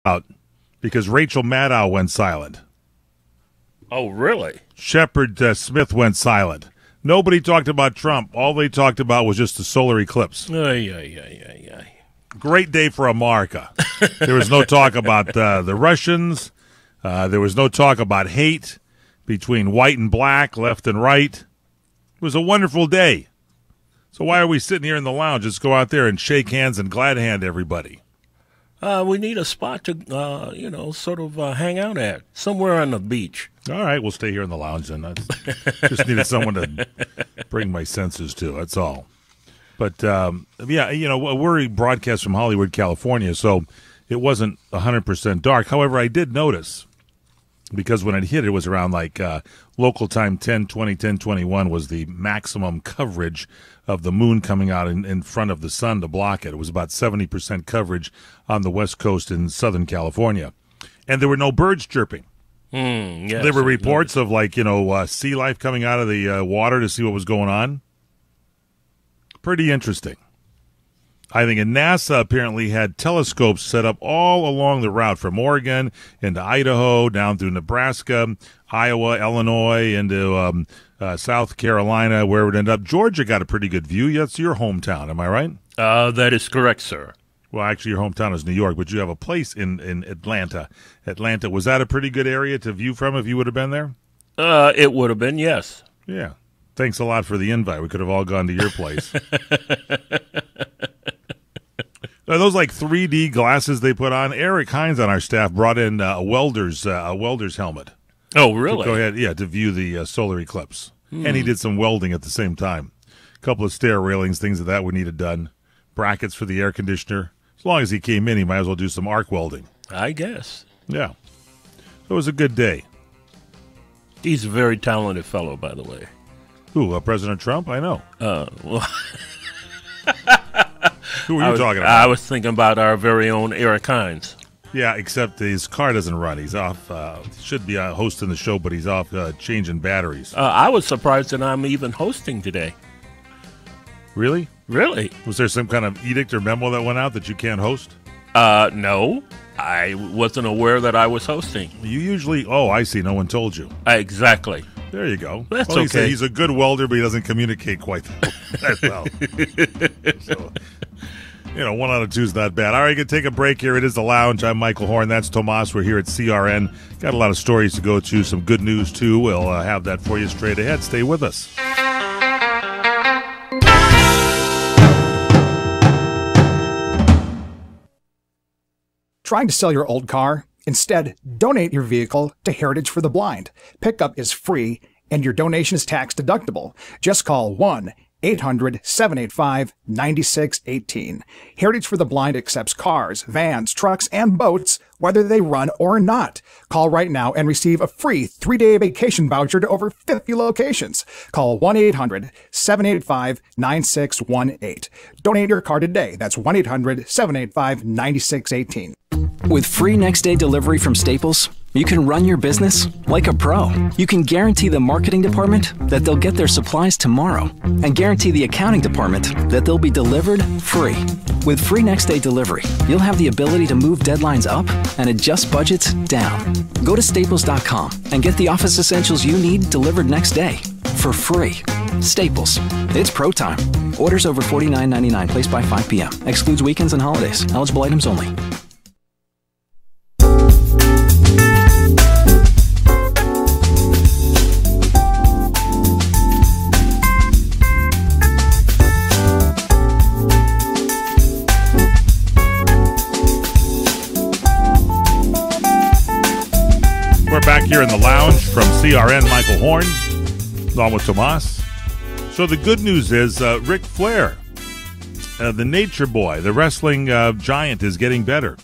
out because Rachel Maddow went silent. Oh, really? Shepard Smith went silent. Nobody talked about Trump. All they talked about was just the solar eclipse. Ay. Great day for America. There was no talk about the Russians. There was no talk about hate between white and black, left and right. It was a wonderful day. So why are we sitting here in the lounge? Let's go out there and shake hands and glad hand everybody. We need a spot to, sort of hang out at, somewhere on the beach. All right, we'll stay here in the lounge then. I just needed someone to bring my senses to, that's all. But, we're broadcast from Hollywood, California, so it wasn't 100% dark. However, I did notice, because when it hit, it was around local time 10:20, 10:21 was the maximum coverage of the moon coming out in front of the sun to block it. It was about 70% coverage on the West Coast in Southern California. And there were no birds chirping. Yes, there were reports of sea life coming out of the water to see what was going on. Pretty interesting. I think NASA apparently had telescopes set up all along the route from Oregon into Idaho, down through Nebraska, Iowa, Illinois, into South Carolina, where it would end up. Georgia got a pretty good view. That's your hometown, am I right? That is correct, sir. Well, actually, your hometown is New York, but you have a place in Atlanta. Atlanta, was that a pretty good area to view from if you would have been there? It would have been, yes. Yeah. Thanks a lot for the invite. We could have all gone to your place. Are those 3D glasses they put on? Eric Hines on our staff brought in a welder's helmet. Oh, really? Go ahead, to view the solar eclipse. And he did some welding at the same time. A couple of stair railings, things of that we needed done. Brackets for the air conditioner. As long as he came in, he might as well do some arc welding. I guess. Yeah. It was a good day. He's a very talented fellow, by the way. Who, President Trump? I know. Well... Who were you talking about? I was thinking about our very own Eric Hines. Yeah, except his car doesn't run. He's off. He should be hosting the show, but he's off changing batteries. I was surprised that I'm even hosting today. Really? Really? Was there some kind of edict or memo that went out that you can't host? No. I wasn't aware that I was hosting. You usually... Oh, I see. No one told you. Exactly. There you go. That's okay. He's a good welder, but he doesn't communicate quite that well. So, 1 out of 2 is not bad. All right, going to take a break here. It is The Lounge. I'm Michael Horn. That's Tomas. We're here at CRN. Got a lot of stories to go to, some good news, too. We'll have that for you straight ahead. Stay with us. Trying to sell your old car? Instead, donate your vehicle to Heritage for the Blind. Pickup is free, and your donation is tax deductible. Just call 1-800-785-9618. Heritage for the Blind accepts cars, vans, trucks, and boats, whether they run or not. Call right now and receive a free 3-day vacation voucher to over 50 locations. Call 1-800-785-9618. Donate your car today. That's 1-800-785-9618. With free next-day delivery from Staples, you can run your business like a pro. You can guarantee the marketing department that they'll get their supplies tomorrow and guarantee the accounting department that they'll be delivered free. With free next-day delivery, you'll have the ability to move deadlines up and adjust budgets down. Go to Staples.com and get the office essentials you need delivered next day for free. Staples. It's pro time. Orders over $49.99 placed by 5 p.m. Excludes weekends and holidays. Eligible items only. Back here in the lounge from CRN, Michael Horn, along with Tomas. So the good news is Ric Flair, the Nature Boy, the wrestling giant, is getting better.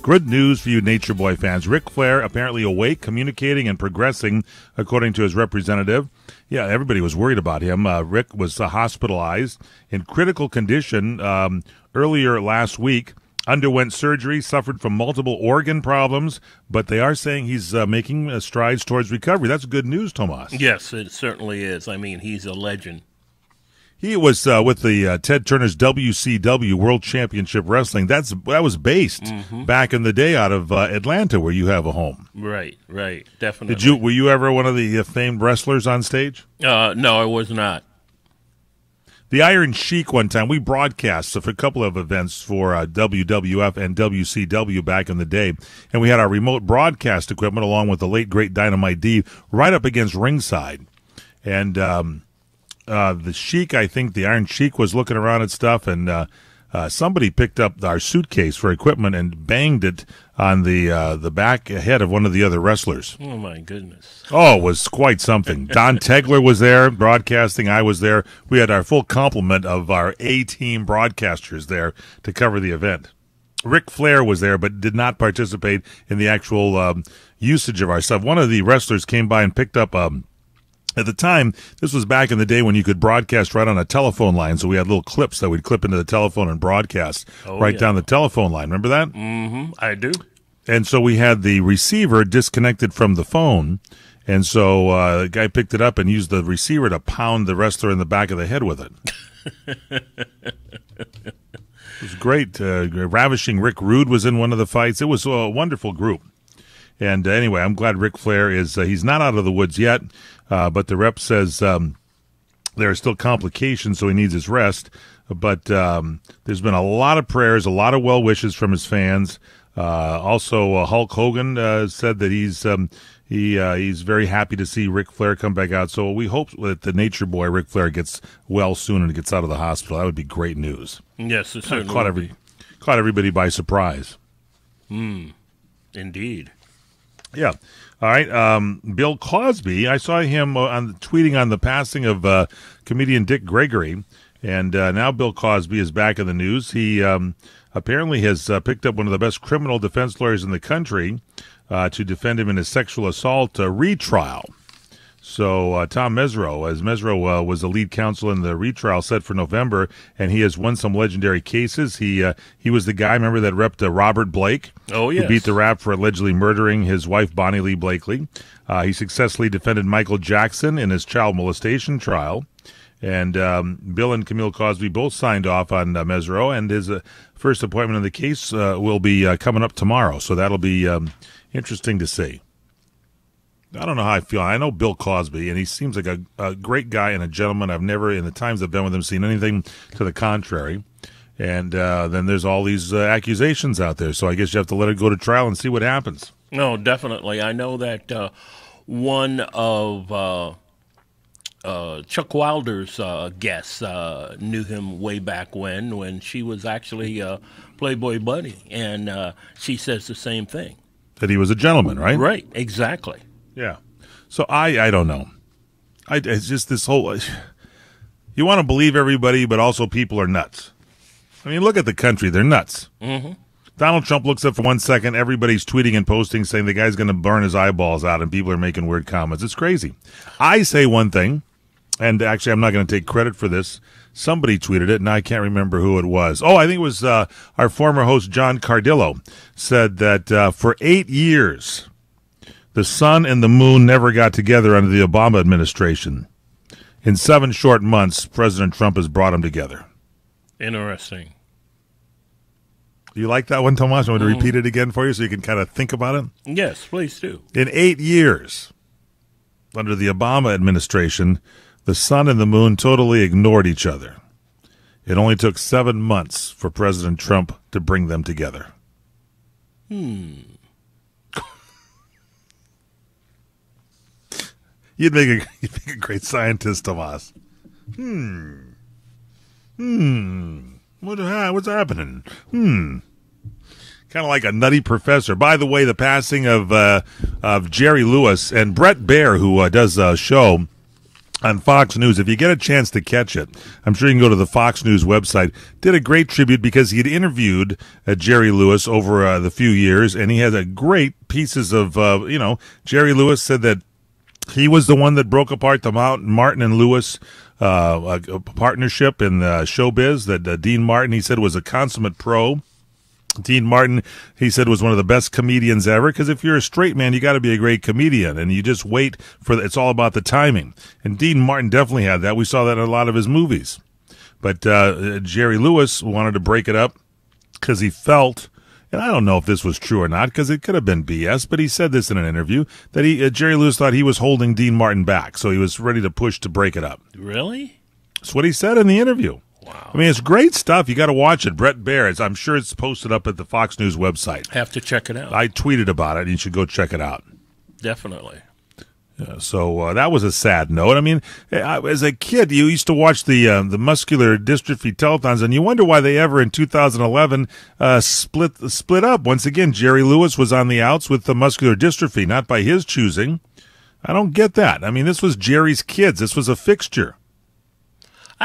Good news for you Nature Boy fans. Ric Flair apparently awake, communicating, and progressing, according to his representative. Yeah, everybody was worried about him. Rick was hospitalized in critical condition earlier last week. Underwent surgery, suffered from multiple organ problems, but they are saying he's making strides towards recovery. That's good news, Tomas. Yes, it certainly is. I mean, he's a legend. He was with the Ted Turner's WCW World Championship Wrestling. That was based back in the day out of Atlanta, where you have a home. Right, definitely. Were you ever one of the famed wrestlers on stage? No, I was not. The Iron Sheik one time, we broadcast for a couple of events for WWF and WCW back in the day, and we had our remote broadcast equipment along with the late, great Dynamite D right up against ringside. And the Sheik, I think the Iron Sheik was looking around at stuff, and somebody picked up our suitcase for equipment and banged it on the back head of one of the other wrestlers. Oh, my goodness. Oh, it was quite something. Don Tegler was there broadcasting. I was there. We had our full complement of our A-team broadcasters there to cover the event. Ric Flair was there but did not participate in the actual usage of our stuff. One of the wrestlers came by and picked up at the time, this was back in the day when you could broadcast right on a telephone line, so we had little clips that we'd clip into the telephone and broadcast down the telephone line. Remember that? Mm-hmm, I do. And so we had the receiver disconnected from the phone, and so the guy picked it up and used the receiver to pound the wrestler in the back of the head with it. It was great. Ravishing Rick Rude was in one of the fights. It was a wonderful group. And anyway, I'm glad Ric Flair is he's not out of the woods yet, but the rep says there are still complications, so he needs his rest. But there's been a lot of prayers, a lot of well wishes from his fans. Also, Hulk Hogan said that he's very happy to see Ric Flair come back out. So we hope that the Nature Boy Ric Flair gets well soon and gets out of the hospital. That would be great news. Yes, it certainly caught everybody by surprise. Indeed. Yeah. All right. Bill Cosby, I saw him tweeting on the passing of comedian Dick Gregory, and now Bill Cosby is back in the news. He apparently has picked up one of the best criminal defense lawyers in the country to defend him in his sexual assault retrial. So Tom Mesereau, as Mesereau was the lead counsel in the retrial set for November, and he has won some legendary cases. He was the guy, remember, that repped Robert Blake, who beat the rap for allegedly murdering his wife, Bonnie Lee Blakely. He successfully defended Michael Jackson in his child molestation trial. And Bill and Camille Cosby both signed off on Mesereau, and his first appointment in the case will be coming up tomorrow. So that'll be interesting to see. I don't know how I feel. I know Bill Cosby, and he seems like a great guy and a gentleman. I've never, in the times I've been with him, seen anything to the contrary. And then there's all these accusations out there. So I guess you have to let it go to trial and see what happens. No, definitely. I know that one of Chuck Wilder's guests knew him way back when she was actually Playboy Bunny. And she says the same thing. That he was a gentleman, right? Right, exactly. Yeah. So I don't know. It's just this whole, you want to believe everybody, but also people are nuts. I mean, look at the country. They're nuts. Mm-hmm. Donald Trump looks up for 1 second. Everybody's tweeting and posting saying the guy's going to burn his eyeballs out, and people are making weird comments. It's crazy. I say one thing, and actually I'm not going to take credit for this. Somebody tweeted it, and I can't remember who it was. Oh, I think it was our former host, John Cardillo, said that for 8 years, the sun and the moon never got together under the Obama administration. In 7 short months, President Trump has brought them together. Interesting. You like that one, Tomas? I want to repeat it again for you so you can kind of think about it? Yes, please do. In 8 years, under the Obama administration, the sun and the moon totally ignored each other. It only took 7 months for President Trump to bring them together. You'd make a great scientist, Tomas. What's happening? Kind of like a nutty professor. By the way, the passing of Jerry Lewis and Brett Baer, who does a show on Fox News. If you get a chance to catch it, I'm sure you can go to the Fox News website. Did a great tribute because he had interviewed Jerry Lewis over the few years, and he had a great pieces of, Jerry Lewis said that he was the one that broke apart the Martin and Lewis a partnership in showbiz, that Dean Martin, he said, was a consummate pro. Dean Martin, he said, was one of the best comedians ever, because if you're a straight man, you got to be a great comedian, and you just wait for it's all about the timing. And Dean Martin definitely had that. We saw that in a lot of his movies. But Jerry Lewis wanted to break it up because he felt, and I don't know if this was true or not because it could have been BS, but he said this in an interview, that Jerry Lewis thought he was holding Dean Martin back, so he was ready to push to break it up. Really? That's what he said in the interview. Wow. I mean, it's great stuff. You got to watch it. Brett Baer, I'm sure it's posted up at the Fox News website. Have to check it out. I tweeted about it. You should go check it out. Definitely. So that was a sad note. I mean, as a kid, you used to watch the muscular dystrophy telethons, and you wonder why they ever in 2011 split up. Once again, Jerry Lewis was on the outs with the muscular dystrophy, not by his choosing. I don't get that. I mean, this was Jerry's kids. This was a fixture.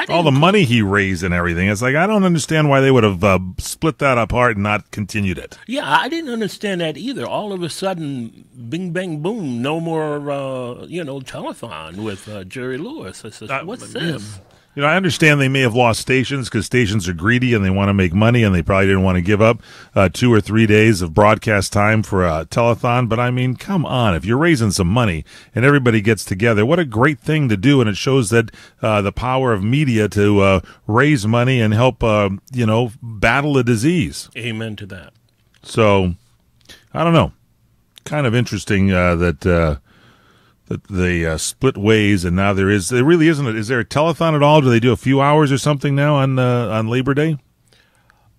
All the money he raised and everything. It's like, I don't understand why they would have split that apart and not continued it. Yeah, I didn't understand that either. All of a sudden, bing, bang, boom, no more, telethon with Jerry Lewis. I said, what's this? I understand they may have lost stations because stations are greedy and they want to make money and they probably didn't want to give up 2 or 3 days of broadcast time for a telethon. But, I mean, come on. If you're raising some money and everybody gets together, what a great thing to do. And it shows that the power of media to raise money and help, battle a disease. Amen to that. So, I don't know. Kind of interesting that they split ways, and now there really isn't. Is there a telethon at all? Do they do a few hours or something now on Labor Day?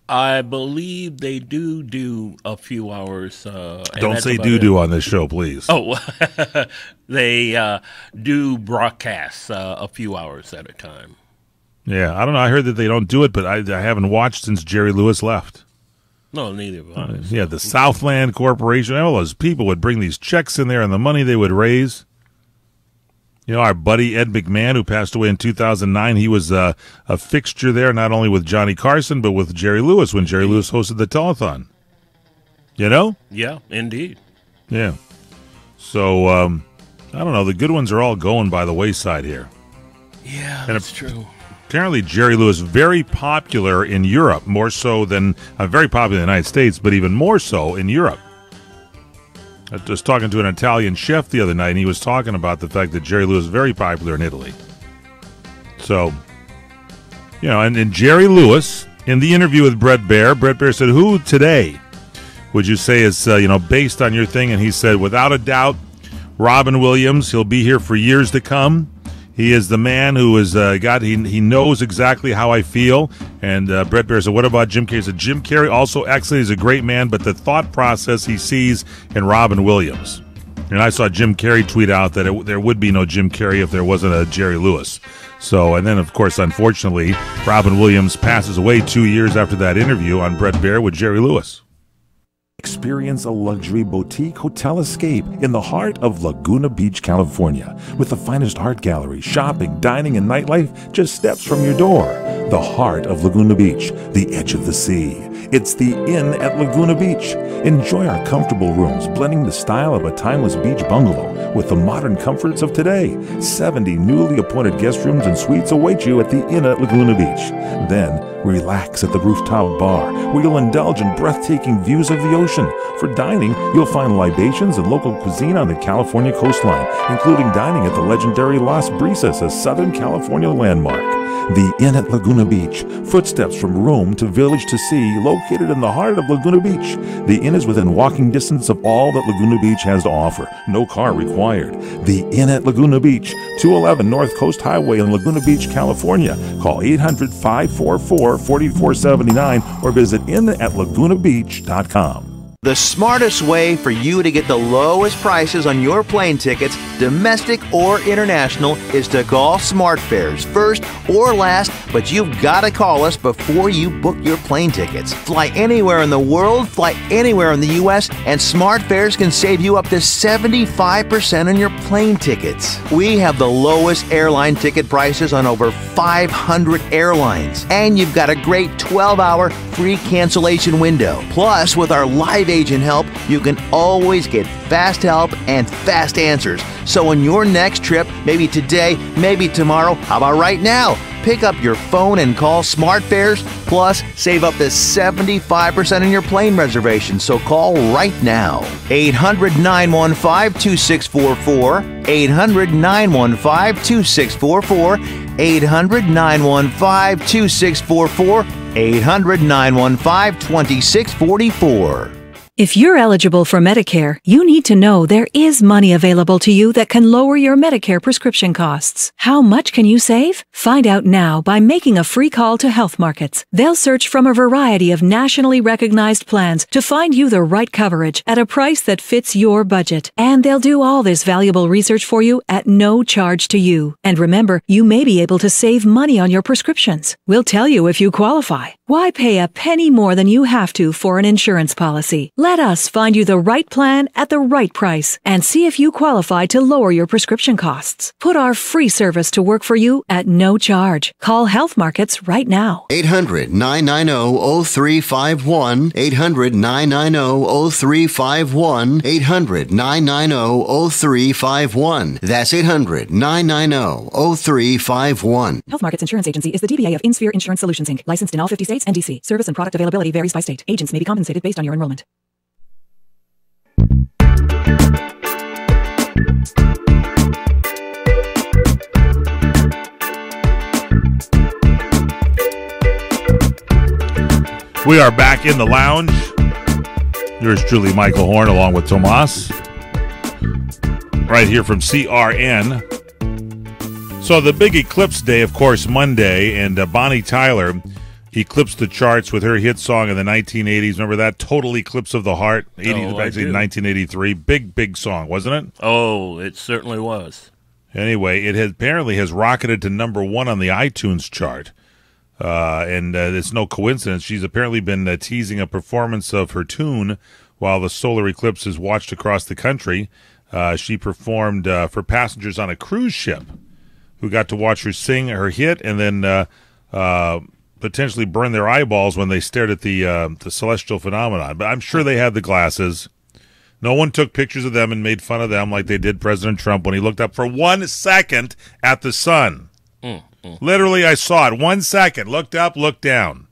I believe they do a few hours. Don't say do on this show, please. Oh, they do broadcasts a few hours at a time. Yeah, I don't know. I heard that they don't do it, but I haven't watched since Jerry Lewis left. No, neither of us. Yeah, the Southland Corporation, all those people would bring these checks in there and the money they would raise. Our buddy Ed McMahon, who passed away in 2009, he was a fixture there, not only with Johnny Carson, but with Jerry Lewis when Jerry Lewis hosted the telethon. Yeah, indeed. Yeah. So, I don't know. The good ones are all going by the wayside here. Yeah, that's true. Apparently, Jerry Lewis, very popular in Europe, more so than, very popular in the United States, but even more so in Europe. I was talking to an Italian chef the other night, and he was talking about the fact that Jerry Lewis is very popular in Italy. So, and Jerry Lewis, in the interview with Brett Baer said, who today would you say is, based on your thing? And he said, without a doubt, Robin Williams. He'll be here for years to come. He is the man who is he knows exactly how I feel. And Brett Baer said, what about Jim Carrey? He said, Jim Carrey, also excellent. He's a great man, but the thought process he sees in Robin Williams. And I saw Jim Carrey tweet out that there would be no Jim Carrey if there wasn't a Jerry Lewis. So, and then, of course, unfortunately, Robin Williams passes away 2 years after that interview on Brett Baer with Jerry Lewis. Experience a luxury boutique hotel escape in the heart of Laguna Beach, California, with the finest art gallery, shopping, dining, and nightlife just steps from your door. The heart of Laguna Beach, the edge of the sea. It's the Inn at Laguna Beach. Enjoy our comfortable rooms, blending the style of a timeless beach bungalow with the modern comforts of today. 70 newly appointed guest rooms and suites await you at the Inn at Laguna Beach. Then, relax at the rooftop bar, where you'll indulge in breathtaking views of the ocean. For dining, you'll find libations and local cuisine on the California coastline, including dining at the legendary Las Brisas, a Southern California landmark. The Inn at Laguna Beach, footsteps from Rome to village to sea, located in the heart of Laguna Beach. The Inn is within walking distance of all that Laguna Beach has to offer. No car required. The Inn at Laguna Beach, 211 North Coast Highway in Laguna Beach, California. Call 800-544-4479 or visit innatlagunabeach.com. The smartest way for you to get the lowest prices on your plane tickets, domestic or international, is to call SmartFares first or last, but you've got to call us before you book your plane tickets. Fly anywhere in the world, fly anywhere in the U.S., and SmartFares can save you up to 75% on your plane tickets. We have the lowest airline ticket prices on over 500 airlines, and you've got a great 12-hour free cancellation window. Plus, with our live agent help, you can always get fast help and fast answers. So on your next trip, maybe today, maybe tomorrow, how about right now? pick up your phone and call SmartFares, plus save up to 75% on your plane reservation. So call right now. 800-915-2644. 800-915-2644. 800-915-2644. 800-915-2644. If you're eligible for Medicare, you need to know there is money available to you that can lower your Medicare prescription costs. How much can you save? Find out now by making a free call to Health Markets. They'll search from a variety of nationally recognized plans to find you the right coverage at a price that fits your budget. And they'll do all this valuable research for you at no charge to you. And remember, you may be able to save money on your prescriptions. We'll tell you if you qualify. Why pay a penny more than you have to for an insurance policy? Let us find you the right plan at the right price and see if you qualify to lower your prescription costs. Put our free service to work for you at no charge. Call Health Markets right now. 800-990-0351. 800-990-0351. 800-990-0351. That's 800-990-0351. Health Markets Insurance Agency is the DBA of InSphere Insurance Solutions, Inc., licensed in all 50 states and D.C. Service and product availability varies by state. Agents may be compensated based on your enrollment. We are back in the lounge. Yours truly, Michael Horn, along with Tomas. Right here from CRN. So the big eclipse day, of course, Monday, and Bonnie Tyler eclipsed the charts with her hit song in the 1980s. Remember that? Total Eclipse of the Heart? 1983. Big song, wasn't it? Oh, it certainly was. Anyway, it apparently has rocketed to #1 on the iTunes chart. And it's no coincidence. She's apparently been teasing a performance of her tune while the solar eclipse is watched across the country. She performed for passengers on a cruise ship who got to watch her sing her hit and then potentially burn their eyeballs when they stared at the celestial phenomenon. But I'm sure they had the glasses. No one took pictures of them and made fun of them like they did President Trump when he looked up for 1 second at the sun. Literally, I saw it. 1 second. Looked up, looked down.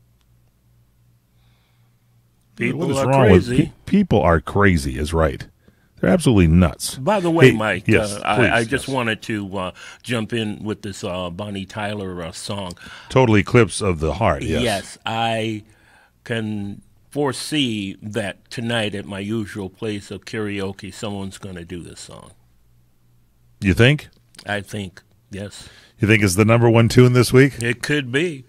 People are crazy. People are crazy is right. They're absolutely nuts. By the way, Hey, Mike, yes, I please, just yes. wanted to jump in with this Bonnie Tyler song. Total Eclipse of the Heart, yes. Yes, I can foresee that tonight at my usual place of karaoke, someone's going to do this song. You think? I think, yes. You think it's the #1 tune this week? It could be.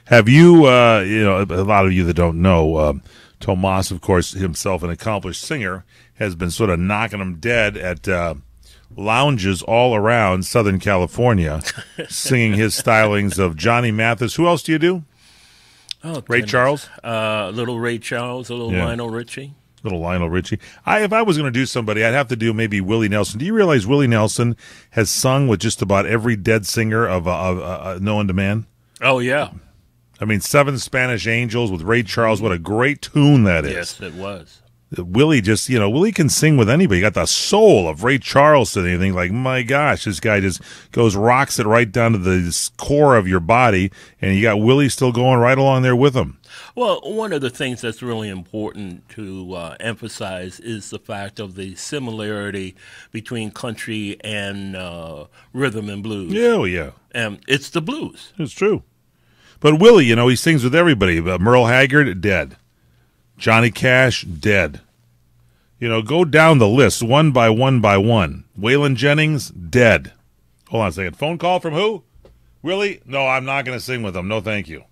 Have you, a lot of you that don't know, Tomas, of course, himself an accomplished singer, has been sort of knocking them dead at lounges all around Southern California, singing his stylings of Johnny Mathis. Who else do you do? Oh, Ray Charles? Little Ray Charles, a little Lionel Richie. Little Lionel Richie. If I was going to do somebody, I'd have to do maybe Willie Nelson. Do you realize Willie Nelson has sung with just about every dead singer of known to man? Oh, yeah. I mean, 7 Spanish Angels with Ray Charles. What a great tune that is. Yes, it was. Willie just, Willie can sing with anybody. You got the soul of Ray Charles and anything. Like, my gosh, this guy just rocks it right down to the core of your body, and you got Willie still going right along there with him. Well, one of the things that's really important to emphasize is the fact of the similarity between country and rhythm and blues. Yeah. And it's the blues. It's true. But Willie, he sings with everybody. Merle Haggard, dead. Johnny Cash, dead. Go down the list one by one by one. Waylon Jennings, dead. Hold on a second. Phone call from who? Willie? No, I'm not going to sing with him. No, thank you.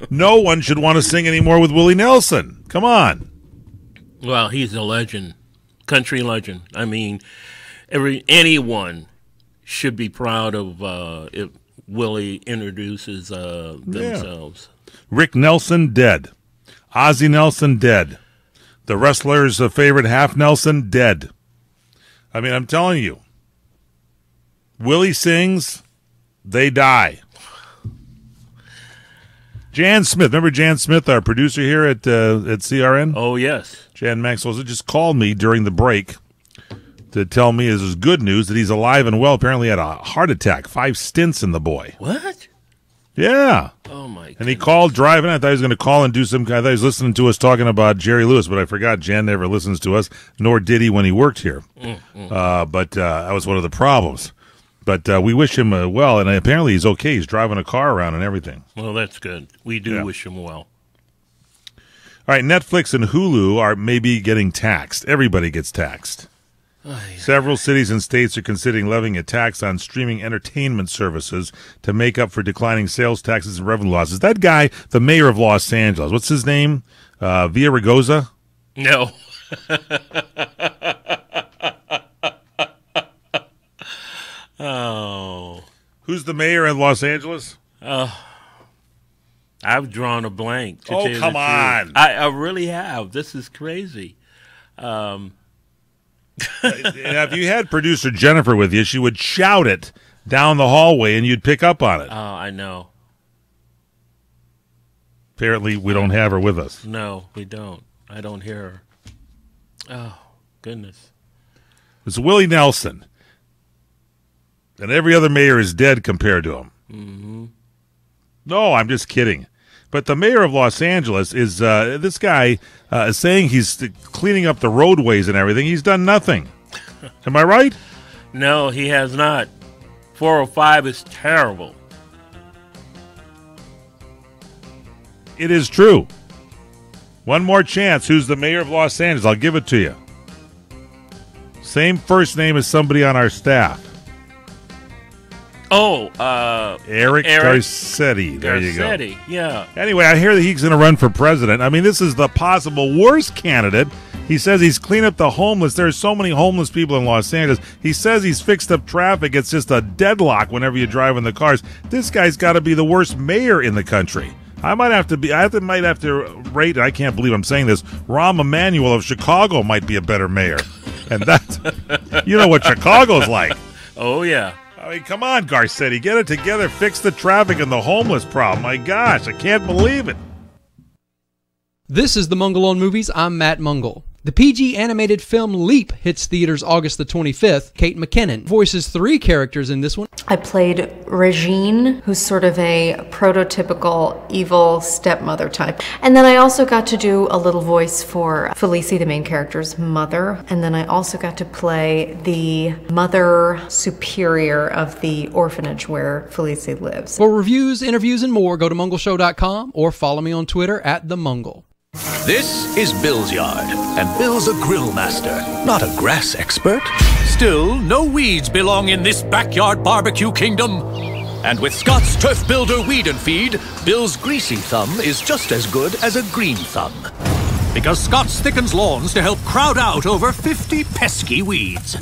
No one should want to sing anymore with Willie Nelson. Come on. Well, he's a legend, country legend. I mean, anyone should be proud of if Willie introduces themselves. Yeah. Rick Nelson, dead. Ozzie Nelson, dead. The wrestler's favorite Half Nelson, dead. I mean, I'm telling you. Willie sings, they die. Jan Smith, remember Jan Smith, our producer here at CRN? Oh, yes. Jan Maxwell just called me during the break to tell me is good news that he's alive and well. Apparently had a heart attack, 5 stints in the boy. What? Yeah. Oh, my God. And he called driving. I thought he was going to call and do some kind. I thought he was listening to us talking about Jerry Lewis, but I forgot Jen never listens to us, nor did he when he worked here. But that was one of the problems. But we wish him well, and apparently he's okay. He's driving a car around and everything. Well, that's good. We do wish him well. All right, Netflix and Hulu are maybe getting taxed. Everybody gets taxed. Several cities and states are considering levying a tax on streaming entertainment services to make up for declining sales taxes and revenue losses. That guy, the mayor of Los Angeles, what's his name? Villaraigosa? No. Oh. Who's the mayor of Los Angeles? I've drawn a blank. Oh, come on. I really have. This is crazy. If you had producer Jennifer with you, she would shout it down the hallway and you'd pick up on it. Oh, I know. Apparently, we don't have her with us. No, we don't. I don't hear her. Oh, goodness. It's Willie Nelson. And every other mayor is dead compared to him. Mm-hmm. No, I'm just kidding. But the mayor of Los Angeles is, this guy is saying he's cleaning up the roadways and everything. He's done nothing. Am I right? No, he has not. 405 is terrible. It is true. One more chance. Who's the mayor of Los Angeles? I'll give it to you. Same first name as somebody on our staff. Oh, Eric Garcetti. There you go. Garcetti, yeah. Anyway, I hear that he's going to run for president. I mean, this is the possible worst candidate. He says he's cleaned up the homeless. There's so many homeless people in Los Angeles. He says he's fixed up traffic. It's just a deadlock whenever you drive in the cars. This guy's got to be the worst mayor in the country. I might have to rate, I can't believe I'm saying this, Rahm Emanuel of Chicago might be a better mayor. And that's, you know what Chicago's like. Oh, yeah. I mean, come on, Garcetti. Get it together. Fix the traffic and the homeless problem. My gosh, I can't believe it. This is the Mungle on Movies. I'm Matt Mungle. The PG animated film Leap hits theaters August the 25th. Kate McKinnon voices 3 characters in this one. I played Regine, who's sort of a prototypical evil stepmother type. And then I also got to do a little voice for Felicie, the main character's mother. And then I also got to play the mother superior of the orphanage where Felicie lives. For reviews, interviews, and more, go to mungleshow.com or follow me on Twitter at @TheMungle. This is Bill's yard, and Bill's a grill master, not a grass expert. Still, no weeds belong in this backyard barbecue kingdom. And with Scott's Turf Builder Weed and Feed, Bill's greasy thumb is just as good as a green thumb. Because Scott's thickens lawns to help crowd out over 50 pesky weeds.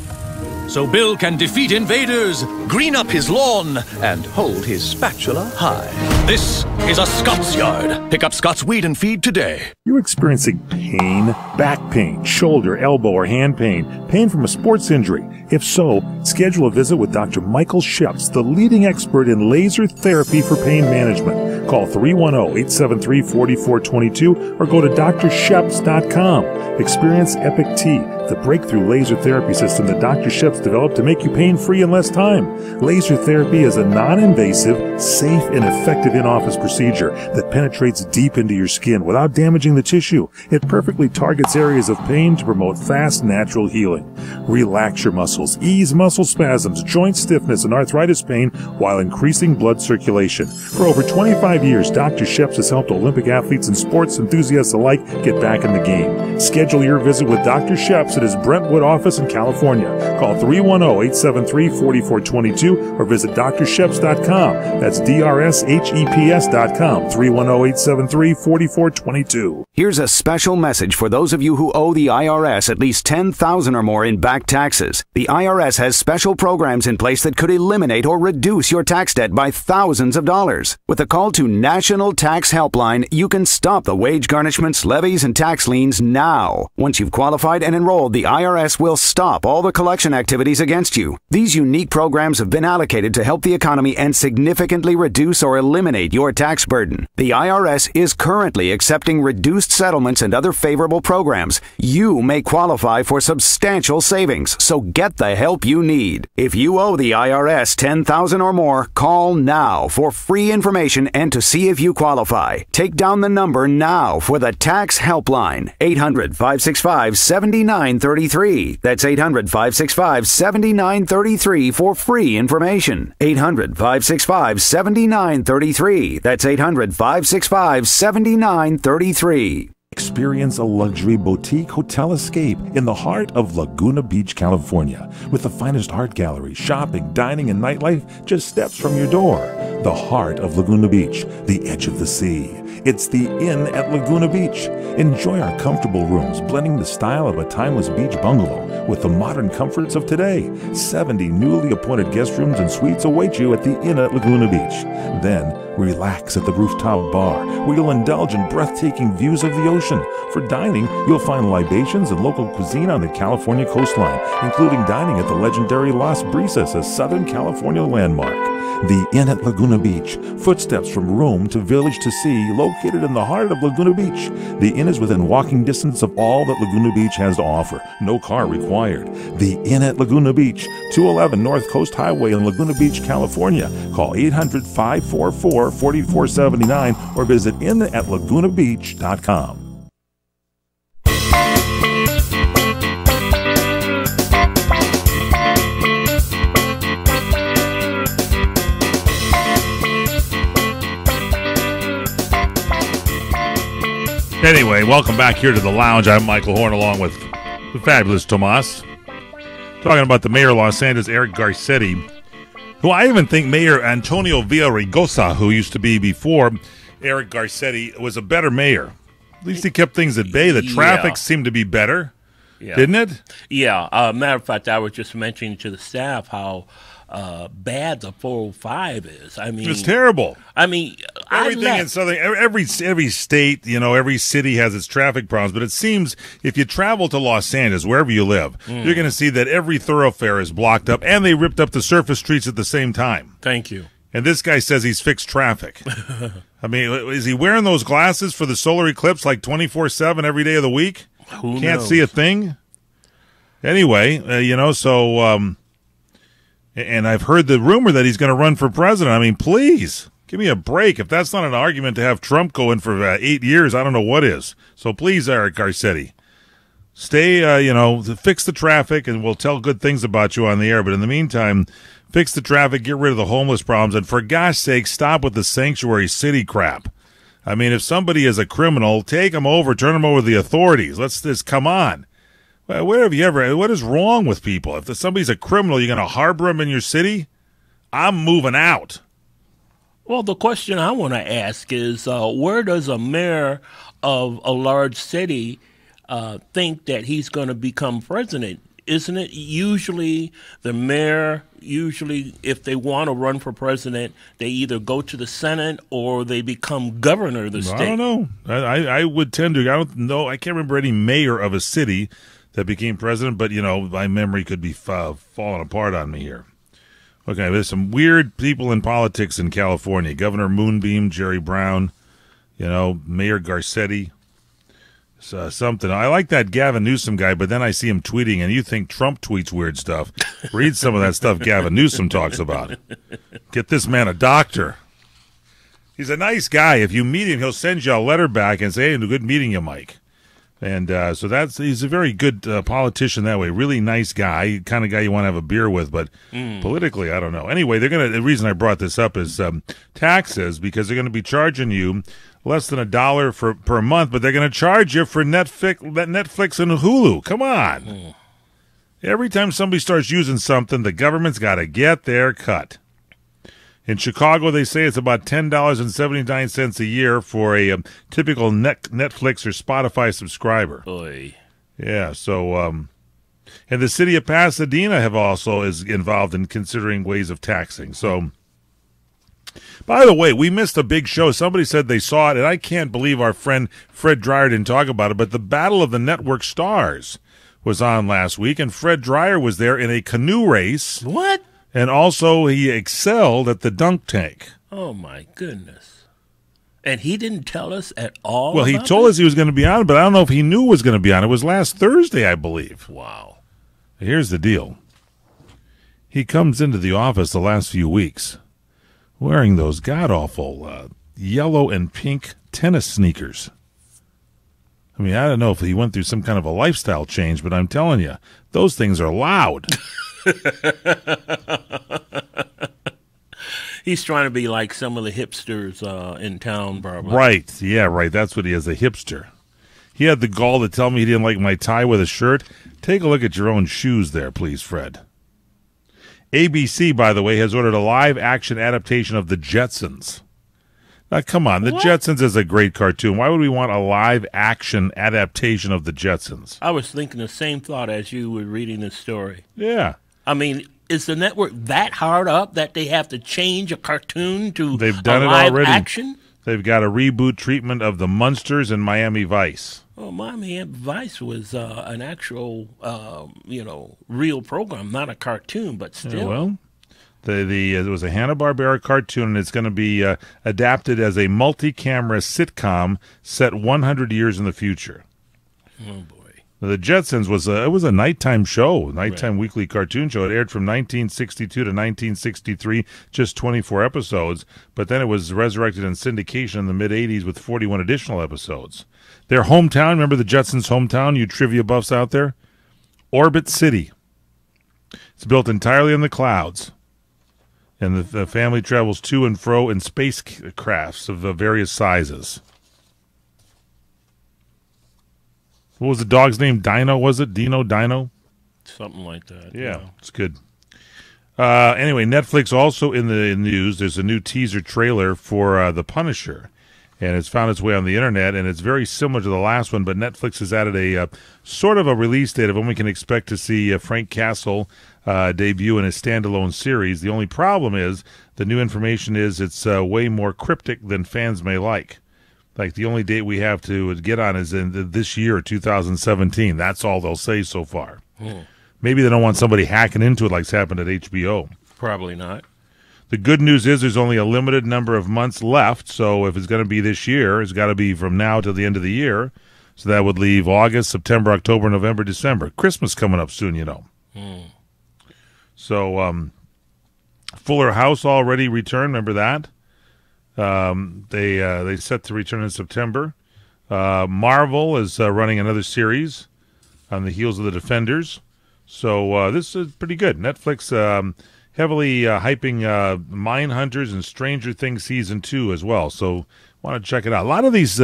So Bill can defeat invaders, green up his lawn, and hold his spatula high. This is a Scott's Yard. Pick up Scott's Weed and Feed today. You're experiencing pain, back pain, shoulder, elbow, or hand pain, pain from a sports injury. If so, schedule a visit with Dr. Michael Sheps, the leading expert in laser therapy for pain management. Call 310-873-4422 or go to drsheps.com. Experience Epic T, the breakthrough laser therapy system that Dr. Sheps developed to make you pain-free in less time. Laser therapy is a non-invasive, safe, and effective in-office procedure that penetrates deep into your skin without damaging the tissue. It perfectly targets areas of pain to promote fast, natural healing. Relax your muscles, ease muscle spasms, joint stiffness, and arthritis pain while increasing blood circulation. For over 25 years, Dr. Sheps has helped Olympic athletes and sports enthusiasts alike get back in the game. Schedule your visit with Dr. Sheps at his Brentwood office in California. Call 310-873-4422 or visit drsheps.com. That's DRSHEPS.com. 310-873-4422. Here's a special message for those of you who owe the IRS at least $10,000 or more in back taxes. The IRS has special programs in place that could eliminate or reduce your tax debt by thousands of dollars. With a call to National Tax Helpline, you can stop the wage garnishments, levies, and tax liens now. Once you've qualified and enrolled told, the IRS will stop all the collection activities against you. These unique programs have been allocated to help the economy and significantly reduce or eliminate your tax burden. The IRS is currently accepting reduced settlements and other favorable programs. You may qualify for substantial savings, so get the help you need. If you owe the IRS $10,000 or more, call now for free information and to see if you qualify. Take down the number now for the Tax Helpline, 800-565-7933. That's 800-565-7933 for free information. 800-565-7933. That's 800-565-7933. Experience a luxury boutique hotel escape in the heart of Laguna Beach, California, with the finest art gallery, shopping, dining, and nightlife just steps from your door. The heart of Laguna Beach, the edge of the sea. It's the Inn at Laguna Beach. Enjoy our comfortable rooms, blending the style of a timeless beach bungalow with the modern comforts of today. 70 newly appointed guest rooms and suites await you at the Inn at Laguna Beach. Then, relax at the rooftop bar, where you'll indulge in breathtaking views of the ocean. For dining, you'll find libations and local cuisine on the California coastline, including dining at the legendary Las Brisas, a Southern California landmark. The Inn at Laguna Beach, footsteps from room to village to sea, located in the heart of Laguna Beach. The Inn is within walking distance of all that Laguna Beach has to offer. No car required. The Inn at Laguna Beach, 211 North Coast Highway in Laguna Beach, California. Call 800-544-4479 or visit inatlagunabeach.com. Anyway, welcome back here to the lounge. I'm Michael Horn along with the fabulous Tomas. Talking about the mayor of Los Angeles, Eric Garcetti, who I even think Mayor Antonio Villaraigosa, who used to be before Eric Garcetti, was a better mayor. At least he kept things at bay. The traffic seemed to be better, didn't it? Yeah. Matter of fact, I was just mentioning to the staff how bad the 405 is. I mean, it's terrible. I mean, everything in Southern, every state, every city has its traffic problems. But it seems if you travel to Los Angeles, wherever you live, you're going to see that every thoroughfare is blocked up, and they ripped up the surface streets at the same time. Thank you. And this guy says he's fixed traffic. I mean, is he wearing those glasses for the solar eclipse like 24/7 every day of the week? Who Can't knows? see a thing. Anyway, and I've heard the rumor that he's going to run for president. I mean, please, give me a break. If that's not an argument to have Trump go in for 8 years, I don't know what is. So please, Eric Garcetti, stay, fix the traffic, and we'll tell good things about you on the air. But in the meantime, fix the traffic, get rid of the homeless problems, and for gosh sake, stop with the sanctuary city crap. I mean, if somebody is a criminal, take them over, turn them over to the authorities. Let's just come on. What is wrong with people? If somebody's a criminal, you're going to harbor them in your city? I'm moving out. Well, the question I want to ask is, where does a mayor of a large city think that he's going to become president? Isn't it usually the mayor, if they want to run for president, they either go to the Senate or they become governor of the state? I don't know. I would tend to. I don't know. I can't remember any mayor of a city that became president, but, my memory could be falling apart on me here. Okay, there's some weird people in politics in California. Governor Moonbeam, Jerry Brown, Mayor Garcetti, something. I like that Gavin Newsom guy, but then I see him tweeting, and you think Trump tweets weird stuff. Read some of that stuff Gavin Newsom talks about. Get this man a doctor. He's a nice guy. If you meet him, he'll send you a letter back and say, hey, good meeting you, Mike. And so he's a very good politician that way. Really nice guy, kind of guy you want to have a beer with, but politically, I don't know. Anyway, the reason I brought this up is taxes, because they're going to be charging you less than $1 per month, but they're going to charge you for Netflix and Hulu. Come on. Every time somebody starts using something, the government's got to get their cut. In Chicago, they say it's about $10.79 a year for a typical Netflix or Spotify subscriber. Oy. Yeah, so, and the city of Pasadena is involved in considering ways of taxing. So, by the way, we missed a big show. Somebody said they saw it, and I can't believe our friend Fred Dreyer didn't talk about it, but the Battle of the Network Stars was on last week, and Fred Dreyer was there in a canoe race. What? And also he excelled at the dunk tank. Oh, my goodness. And he didn't tell us at all? Well, he told us he was going to be on, but I don't know if he knew it was going to be on. It was last Thursday, I believe. Wow. Here's the deal. He comes into the office the last few weeks wearing those god-awful yellow and pink tennis sneakers. I mean, I don't know if he went through some kind of a lifestyle change, but I'm telling you, those things are loud. He's trying to be like some of the hipsters in town, probably. Right. Yeah, right. That's what he is, a hipster. He had the gall to tell me he didn't like my tie with a shirt. Take a look at your own shoes there, please, Fred. ABC, by the way, has ordered a live-action adaptation of The Jetsons. Now, come on. The Jetsons is a great cartoon. Why would we want a live-action adaptation of The Jetsons? I was thinking the same thought as you were reading this story. Yeah. I mean, is the network that hard up that they have to change a cartoon to They've done a it live already. action? They've got a reboot treatment of the Munsters and Miami Vice. Well, Miami Vice was an actual, real program, not a cartoon, but still. Yeah, well, it was a Hanna-Barbera cartoon, and it's going to be adapted as a multi-camera sitcom set 100 years in the future. Oh, boy. The Jetsons was a nighttime show, nighttime weekly cartoon show. It aired from 1962 to 1963, just 24 episodes, but then it was resurrected in syndication in the mid-'80s with 41 additional episodes. Their hometown, remember the Jetsons' hometown, you trivia buffs out there? Orbit City. It's built entirely in the clouds, and the family travels to and fro in spacecrafts of various sizes. What was the dog's name? Dino, was it? Dino? Something like that. Yeah, it's good. Anyway, Netflix also in the news. There's a new teaser trailer for The Punisher, and it's found its way on the internet, and it's very similar to the last one, but Netflix has added a sort of a release date of when we can expect to see Frank Castle debut in a standalone series. The only problem is the new information is it's way more cryptic than fans may like. Like, the only date we have to get on is in this year, 2017. That's all they'll say so far. Maybe they don't want somebody hacking into it like's happened at HBO. Probably not. The good news is there's only a limited number of months left, so if it's going to be this year, it's got to be from now till the end of the year. So that would leave August, September, October, November, December. Christmas coming up soon, you know. So Fuller House already returned, remember that? They set to return in September. Marvel is running another series on the heels of The Defenders. So this is pretty good. Netflix heavily hyping Mindhunters and Stranger Things Season 2 as well. So want to check it out. A lot of these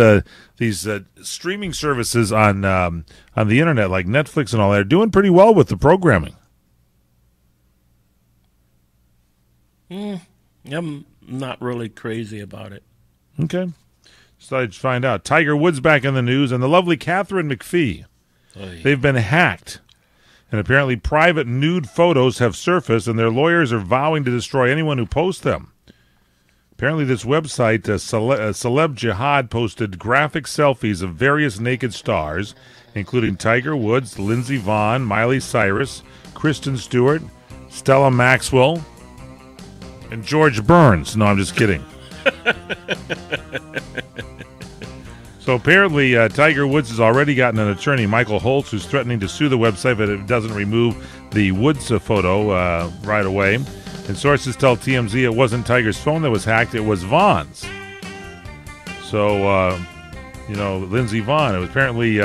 streaming services on the internet, like Netflix and all that, are doing pretty well with the programming. I'm not really crazy about it. Okay. So I just find out. Tiger Woods back in the news, and the lovely Catherine McPhee. They've been hacked. And apparently private nude photos have surfaced, and their lawyers are vowing to destroy anyone who posts them. Apparently this website, Celeb Jihad, posted graphic selfies of various naked stars, including Tiger Woods, Lindsey Vonn, Miley Cyrus, Kristen Stewart, Stella Maxwell, and George Burns. No, I'm just kidding. So apparently Tiger Woods has already gotten an attorney, Michael Holtz, who's threatening to sue the website if it doesn't remove the Woods photo right away. And sources tell TMZ it wasn't Tiger's phone that was hacked, it was Vonn's. So, Lindsey Vonn. It was apparently,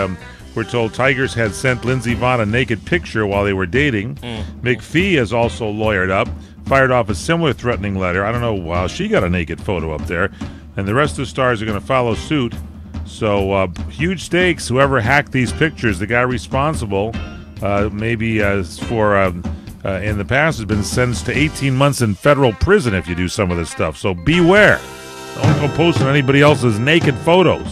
we're told Tigers had sent Lindsey Vonn a naked picture while they were dating. McPhee has also lawyered up, fired off a similar threatening letter. I don't know how she got a naked photo up there. And the rest of the stars are going to follow suit. So huge stakes. Whoever hacked these pictures, the guy responsible, maybe in the past has been sentenced to 18 months in federal prison if you do some of this stuff. So beware. Don't go posting anybody else's naked photos.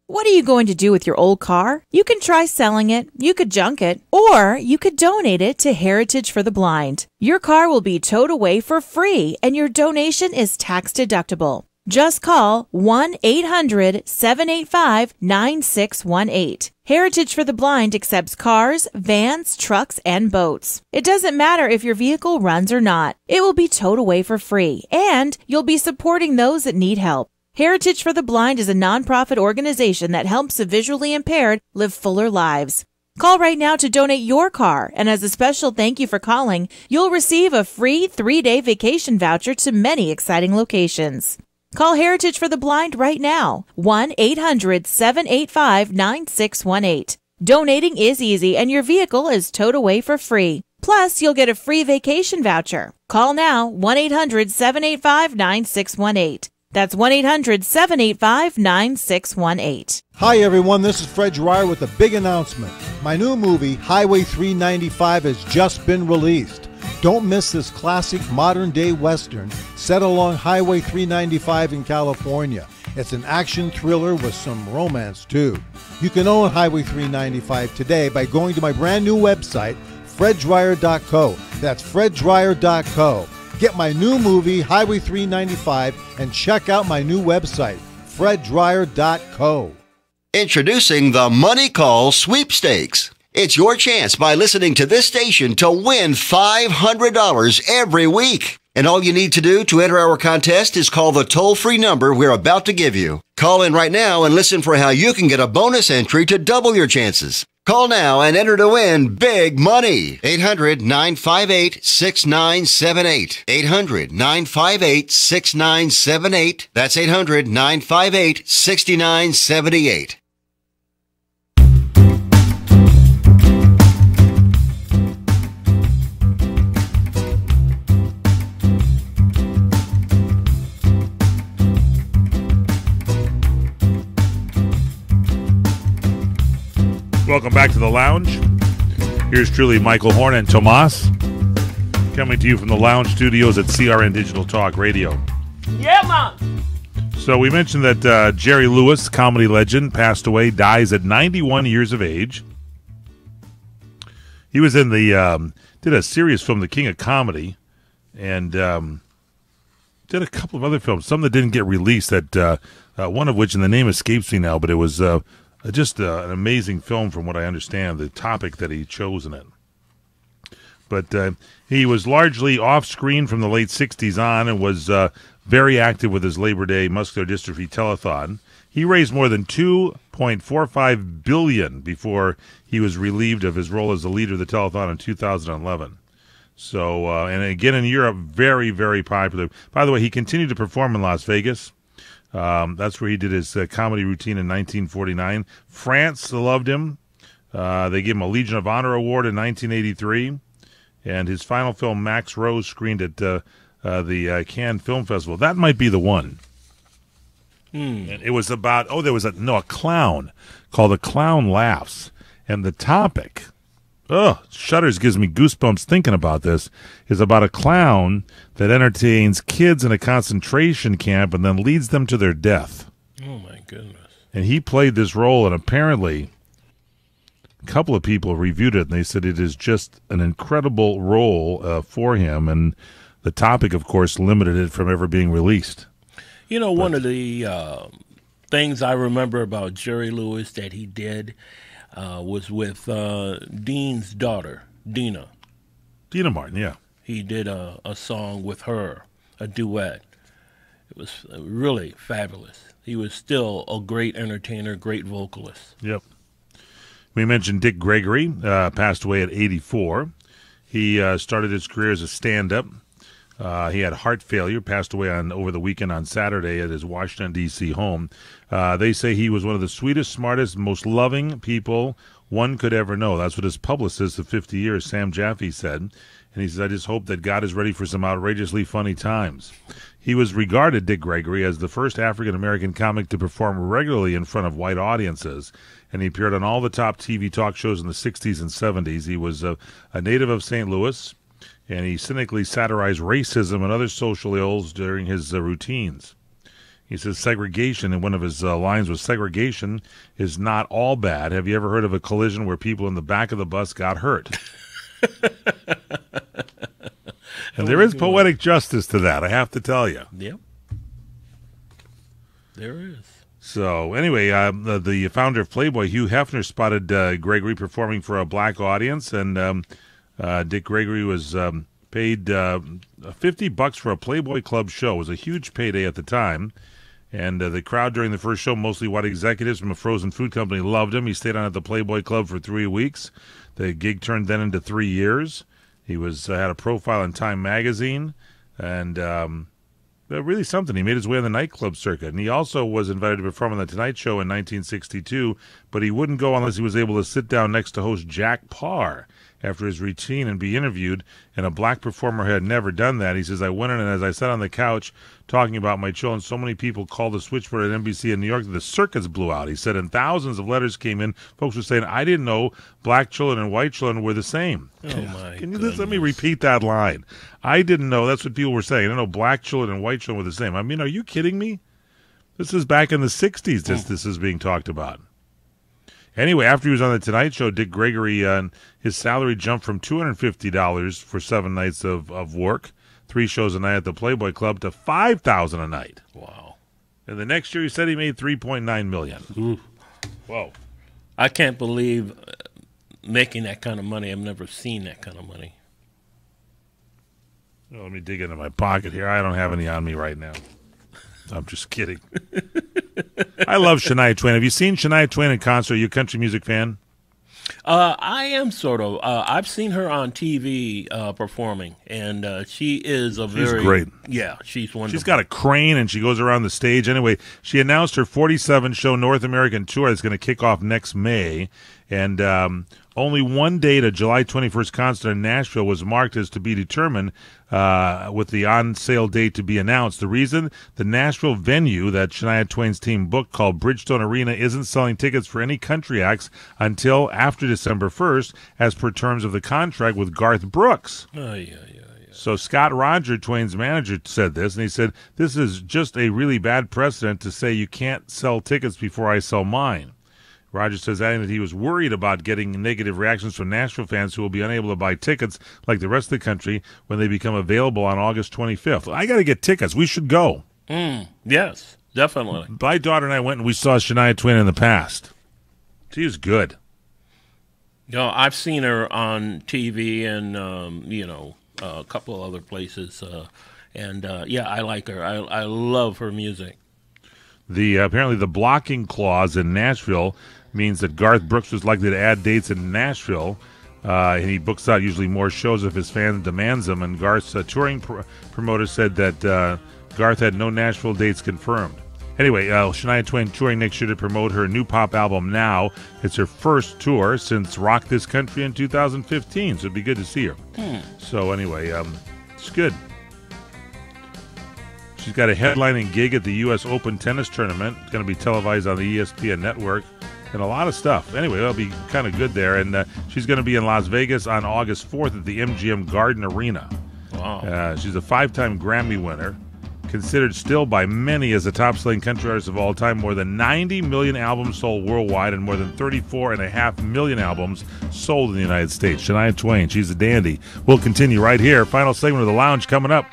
What are you going to do with your old car? You can try selling it, you could junk it, or you could donate it to Heritage for the Blind. Your car will be towed away for free, and your donation is tax deductible. Just call 1-800-785-9618. Heritage for the Blind accepts cars, vans, trucks, and boats. It doesn't matter if your vehicle runs or not. It will be towed away for free, and you'll be supporting those that need help. Heritage for the Blind is a nonprofit organization that helps the visually impaired live fuller lives. Call right now to donate your car, and as a special thank you for calling, you'll receive a free 3-day vacation voucher to many exciting locations. Call Heritage for the Blind right now, 1-800-785-9618. Donating is easy, and your vehicle is towed away for free. Plus, you'll get a free vacation voucher. Call now, 1-800-785-9618. That's 1-800-785-9618. Hi, everyone. This is Fred Dreyer with a big announcement. My new movie, Highway 395, has just been released. Don't miss this classic modern-day Western set along Highway 395 in California. It's an action thriller with some romance, too. You can own Highway 395 today by going to my brand new website, freddryer.co. That's freddryer.co. Get my new movie, Highway 395, and check out my new website, freddryer.co. Introducing the Money Call Sweepstakes. It's your chance by listening to this station to win $500 every week. And all you need to do to enter our contest is call the toll-free number we're about to give you. Call in right now and listen for how you can get a bonus entry to double your chances. Call now and enter to win big money. 800-958-6978. 800-958-6978. That's 800-958-6978. Welcome back to the lounge. Here's truly Michael Horn and Tomas coming to you from the lounge studios at CRN Digital Talk Radio. Yeah, man. So we mentioned that Jerry Lewis, comedy legend, passed away, dies at 91 years of age. He was in the, did a serious film, The King of Comedy, and did a couple of other films, some that didn't get released, that one of which, and the name escapes me now, but it was just an amazing film from what I understand, the topic that he chose in it. But he was largely off-screen from the late 60s on and was very active with his Labor Day muscular dystrophy telethon. He raised more than $2.45 billion before he was relieved of his role as the leader of the telethon in 2011. So, and again in Europe, very, very popular. By the way, he continued to perform in Las Vegas. That's where he did his comedy routine in 1949. France loved him. They gave him a Legion of Honor Award in 1983. And his final film, Max Rose, screened at the Cannes Film Festival. That might be the one. And it was about, there was a clown called A Clown Laughs. And the topic, shudders, gives me goosebumps thinking about this, is about a clown that entertains kids in a concentration camp and then leads them to their death. Oh, my goodness. And he played this role, and apparently a couple of people reviewed it, and they said it is just an incredible role for him. And the topic, of course, limited it from ever being released. You know, one of the things I remember about Jerry Lewis that he did was with Dean's daughter, Dina. Dina Martin, yeah. He did a song with her, a duet. It was really fabulous. He was still a great entertainer, great vocalist. Yep. We mentioned Dick Gregory, passed away at 84. He started his career as a stand-up. He had heart failure, passed away over the weekend on Saturday at his Washington, D.C. home. They say he was one of the sweetest, smartest, most loving people one could ever know. That's what his publicist of 50 years, Sam Jaffe, said. And he says, I just hope that God is ready for some outrageously funny times. He was regarded, Dick Gregory, as the first African-American comic to perform regularly in front of white audiences. And he appeared on all the top TV talk shows in the 60s and 70s. He was a native of St. Louis, and he cynically satirized racism and other social ills during his routines. He says segregation, and one of his lines was, segregation is not all bad. Have you ever heard of a collision where people in the back of the bus got hurt? And there is poetic justice to that, I have to tell you. Yep. There is. So anyway, the founder of Playboy, Hugh Hefner, spotted Gregory performing for a black audience, and Dick Gregory was paid $50 for a Playboy Club show. It was a huge payday at the time, and the crowd during the first show, mostly white executives from a frozen food company, loved him. He stayed on at the Playboy Club for 3 weeks. The gig turned then into 3 years. He had a profile in Time magazine, and really something. He made his way on the nightclub circuit, and he also was invited to perform on The Tonight Show in 1962, but he wouldn't go unless he was able to sit down next to host Jack Paar after his routine and be interviewed, and a black performer had never done that. He says, I went in, and as I sat on the couch talking about my show, and so many people called the switchboard at NBC in New York that the circuits blew out. He said, and thousands of letters came in. Folks were saying, I didn't know black children and white children were the same. Oh, my Can you let me repeat that line? I didn't know. That's what people were saying. I didn't know black children and white children were the same. I mean, are you kidding me? This is back in the 60s this is being talked about. Anyway, after he was on The Tonight Show, Dick Gregory, his salary jumped from $250 for 7 nights of work, 3 shows a night at the Playboy Club, to $5,000 a night. Wow. And the next year he said he made $3.9 million. Ooh. Whoa. I can't believe making that kind of money. I've never seen that kind of money. Well, let me dig into my pocket here. I don't have any on me right now. I'm just kidding. I love Shania Twain. Have you seen Shania Twain in concert? Are you a country music fan? I am sort of. I've seen her on TV performing, and she is She's great. Yeah, she's wonderful. She's got a crane, and she goes around the stage. Anyway, she announced her 47-show North American tour that's going to kick off next May, and only one date, a July 21st concert in Nashville, was marked as to be determined with the on-sale date to be announced. The reason? The Nashville venue that Shania Twain's team booked, called Bridgestone Arena, isn't selling tickets for any country acts until after December 1st, as per terms of the contract with Garth Brooks. So Scott Roger, Twain's manager, said this, and he said, this is just a really bad precedent to say you can't sell tickets before I sell mine. Rogers says, adding that he was worried about getting negative reactions from Nashville fans who will be unable to buy tickets like the rest of the country when they become available on August 25th. I got to get tickets. We should go. Yes, definitely. My daughter and I went and we saw Shania Twain in the past. She was good. I've seen her on TV and, a couple of other places. I like her. I love her music. Apparently the blocking clause in Nashville means that Garth Brooks was likely to add dates in Nashville, and he books out usually more shows if his fan demands them. And Garth's touring promoter said that Garth had no Nashville dates confirmed. Anyway, Shania Twain touring next year to promote her new pop album Now. It's her first tour since Rock This Country in 2015, so it'd be good to see her. So anyway, it's good. She's got a headlining gig at the U.S. Open Tennis Tournament. It's going to be televised on the ESPN network, and a lot of stuff. Anyway, that'll be kind of good there. And she's going to be in Las Vegas on August 4th at the MGM Garden Arena. Wow. She's a 5-time Grammy winner, considered still by many as the top-selling country artist of all time. More than 90 million albums sold worldwide and more than 34.5 million albums sold in the United States. Shania Twain, she's a dandy. We'll continue right here. Final segment of The Lounge coming up.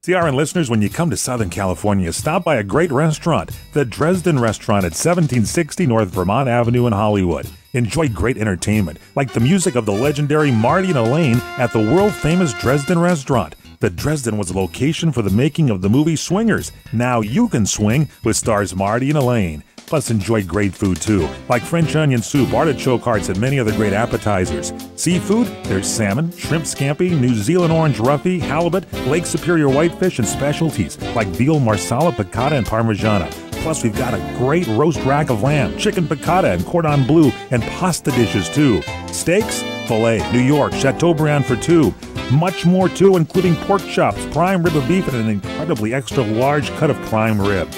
CRN listeners, when you come to Southern California, stop by a great restaurant, the Dresden Restaurant at 1760 North Vermont Avenue in Hollywood. Enjoy great entertainment, like the music of the legendary Marty and Elaine at the world-famous Dresden Restaurant. The Dresden was a location for the making of the movie Swingers. Now you can swing with stars Marty and Elaine. Plus, enjoy great food, too, like French onion soup, artichoke hearts, and many other great appetizers. Seafood, there's salmon, shrimp scampi, New Zealand orange roughy, halibut, Lake Superior whitefish, and specialties like veal marsala, piccata, and parmigiana. Plus, we've got a great roast rack of lamb, chicken piccata, and cordon bleu, and pasta dishes, too. Steaks, filet, New York, Chateaubriand for two. Much more, too, including pork chops, prime rib of beef, and an incredibly extra large cut of prime rib.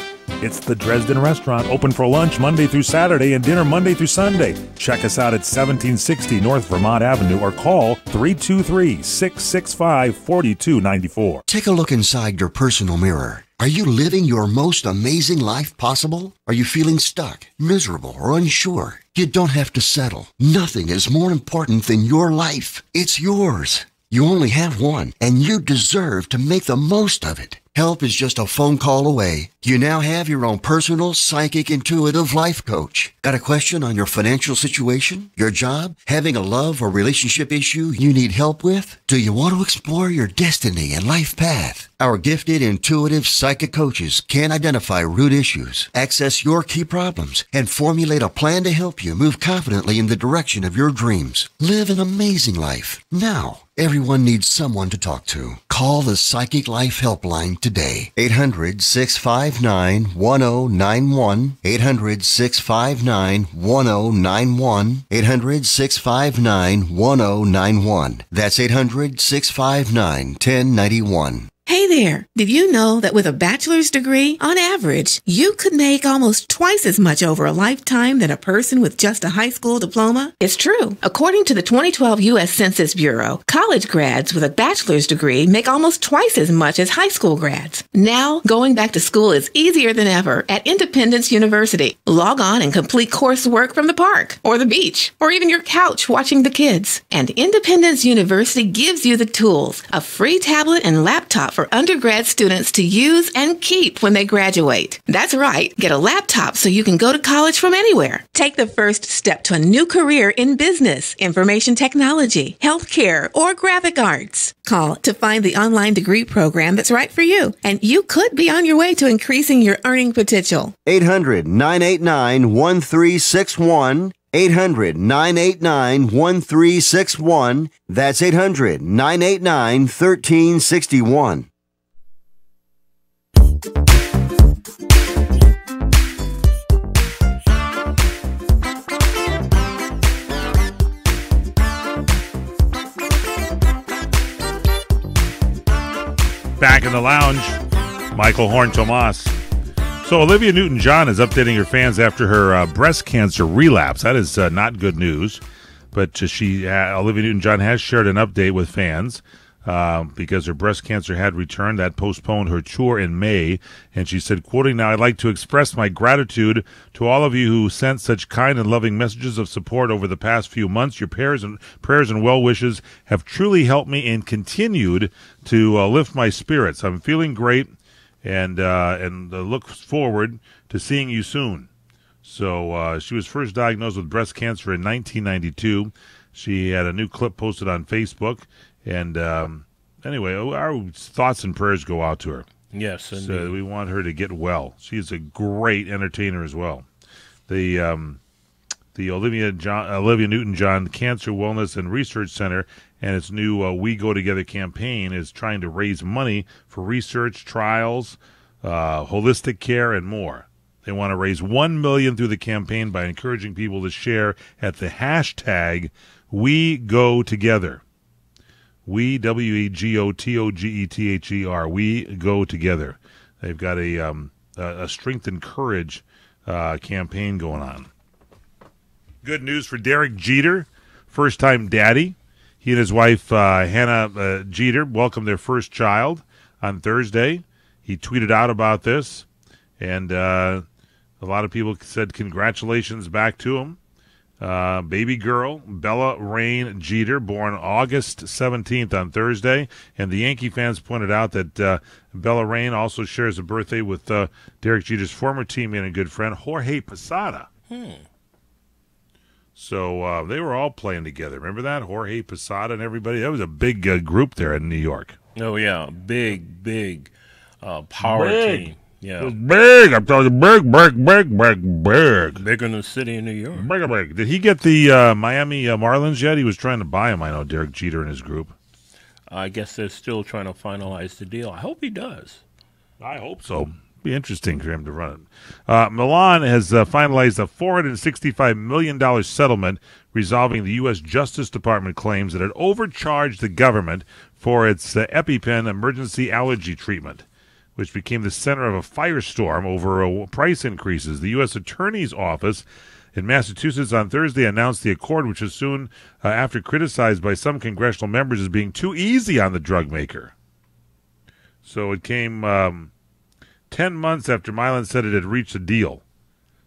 It's the Dresden Restaurant, open for lunch Monday through Saturday and dinner Monday through Sunday. Check us out at 1760 North Vermont Avenue or call 323-665-4294. Take a look inside your personal mirror. Are you living your most amazing life possible? Are you feeling stuck, miserable, or unsure? You don't have to settle. Nothing is more important than your life. It's yours. You only have one, and you deserve to make the most of it. Help is just a phone call away. You now have your own personal, psychic, intuitive life coach. Got a question on your financial situation, your job, having a love or relationship issue you need help with? Do you want to explore your destiny and life path? Our gifted, intuitive, psychic coaches can identify root issues, access your key problems, and formulate a plan to help you move confidently in the direction of your dreams. Live an amazing life now. Everyone needs someone to talk to. Call the Psychic Life Helpline today. 800-659-1091. 800-659-1091. 800-659-1091. That's 800-659-1091. Hey there! Did you know that with a bachelor's degree, on average, you could make almost twice as much over a lifetime than a person with just a high school diploma? It's true. According to the 2012 U.S. Census Bureau, college grads with a bachelor's degree make almost twice as much as high school grads. Now, going back to school is easier than ever at Independence University. Log on and complete coursework from the park, or the beach, or even your couch watching the kids. And Independence University gives you the tools, a free tablet and laptop for undergrad students to use and keep when they graduate. That's right, get a laptop so you can go to college from anywhere. Take the first step to a new career in business, information technology, healthcare, or graphic arts. Call to find the online degree program that's right for you, and you could be on your way to increasing your earning potential. 800-989-1361. 800-989-1361. That's 800-989-1361. Back in the lounge, Michael Horn Tomas. So Olivia Newton-John is updating her fans after her breast cancer relapse. That is not good news, but Olivia Newton-John has shared an update with fans because her breast cancer had returned. That postponed her tour in May, and she said, quoting, "Now I'd like to express my gratitude to all of you who sent such kind and loving messages of support over the past few months. Your prayers and well wishes have truly helped me and continued to lift my spirits. I'm feeling great. And look forward to seeing you soon." So she was first diagnosed with breast cancer in 1992. She had a new clip posted on Facebook. And anyway, our thoughts and prayers go out to her. Yes, indeed. So we want her to get well. She's a great entertainer as well. The Olivia Newton-John Cancer Wellness and Research Center and its new We Go Together campaign is trying to raise money for research, trials, holistic care, and more. They want to raise $1 million through the campaign by encouraging people to share at the hashtag We Go Together. We, WEGOTOGETHER, We Go Together. They've got a Strength and Courage campaign going on. Good news for Derek Jeter, first-time daddy. He and his wife, Hannah Jeter, welcomed their first child on Thursday. He tweeted out about this, and a lot of people said congratulations back to him. Baby girl, Bella Rain Jeter, born August 17th on Thursday. And the Yankee fans pointed out that Bella Rain also shares a birthday with Derek Jeter's former teammate and good friend, Jorge Posada. So they were all playing together. Remember that? Jorge Posada and everybody? That was a big group there in New York. Oh, yeah. Big power team. Yeah. It was big. I'm telling you, big. Bigger than the city of New York. Big. Did he get the Miami Marlins yet? He was trying to buy him, I know, Derek Jeter and his group. I guess they're still trying to finalize the deal. I hope he does. I hope so. Be interesting for him to run it. Milan has finalized a $465 million settlement resolving the U.S. Justice Department claims that it overcharged the government for its EpiPen emergency allergy treatment, which became the center of a firestorm over price increases. The U.S. Attorney's Office in Massachusetts on Thursday announced the accord, which was soon after criticized by some congressional members as being too easy on the drug maker. So it came 10 months after Milan said it had reached a deal.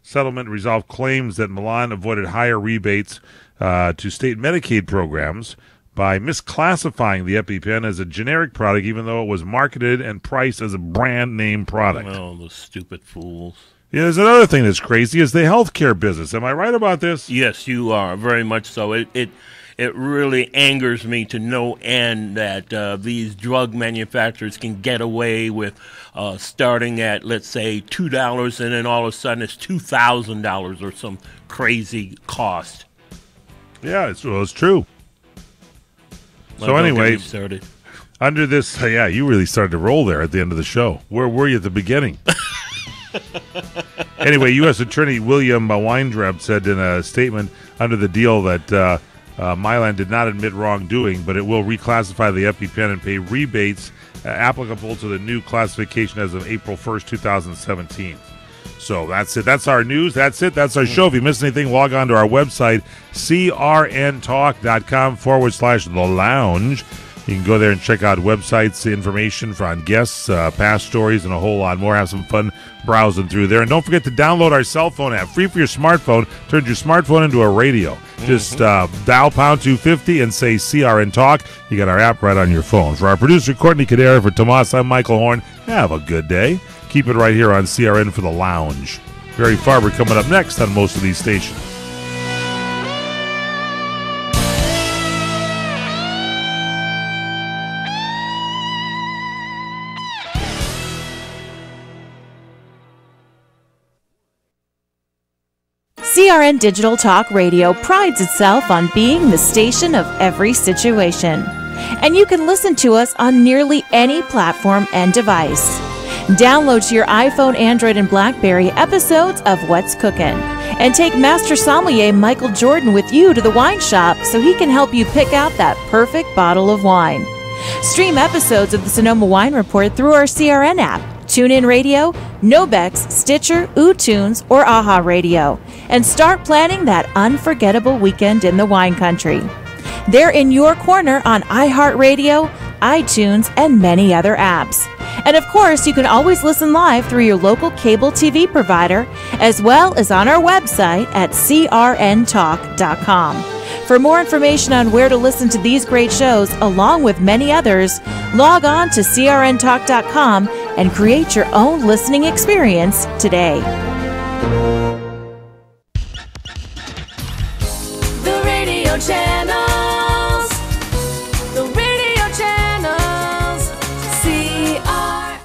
Settlement resolved claims that Milan avoided higher rebates to state Medicaid programs by misclassifying the EpiPen as a generic product, even though it was marketed and priced as a brand name product. Oh, those stupid fools. Yeah, there's another thing that's crazy is the healthcare business. Am I right about this? Yes, you are, very much so. It really angers me to no end that these drug manufacturers can get away with starting at, let's say, $2, and then all of a sudden it's $2,000 or some crazy cost. Yeah, it's true. So anyway, under this, yeah, you really started to roll there at the end of the show. Where were you at the beginning? Anyway, U.S. Attorney William Weindreb said in a statement under the deal that Mylan did not admit wrongdoing, but it will reclassify the EpiPen and pay rebates applicable to the new classification as of April 1st, 2017. So that's it. That's our news. That's it. That's our show. If you missed anything, log on to our website, crntalk.com/the lounge. You can go there and check out websites, information on guests, past stories, and a whole lot more. Have some fun browsing through there. And don't forget to download our cell phone app, free for your smartphone. Turns your smartphone into a radio. Just dial pound 250 and say CRN Talk. You got our app right on your phone. For our producer, Courtney Cadera, for Tomas, I'm Michael Horn. Have a good day. Keep it right here on CRN for the Lounge. Barry Farber coming up next on most of these stations. CRN Digital Talk Radio prides itself on being the station of every situation. And you can listen to us on nearly any platform and device. Download to your iPhone, Android, and BlackBerry episodes of What's Cookin'. And take Master Sommelier Michael Jordan with you to the wine shop so he can help you pick out that perfect bottle of wine. Stream episodes of the Sonoma Wine Report through our CRN app, TuneIn Radio, Nobex, Stitcher, UTunes, or AHA Radio, and start planning that unforgettable weekend in the wine country. They're in your corner on iHeartRadio, iTunes, and many other apps. And of course, you can always listen live through your local cable TV provider, as well as on our website at crntalk.com. For more information on where to listen to these great shows, along with many others, log on to crntalk.com and create your own listening experience today. The radio channels. The radio channels. CRN.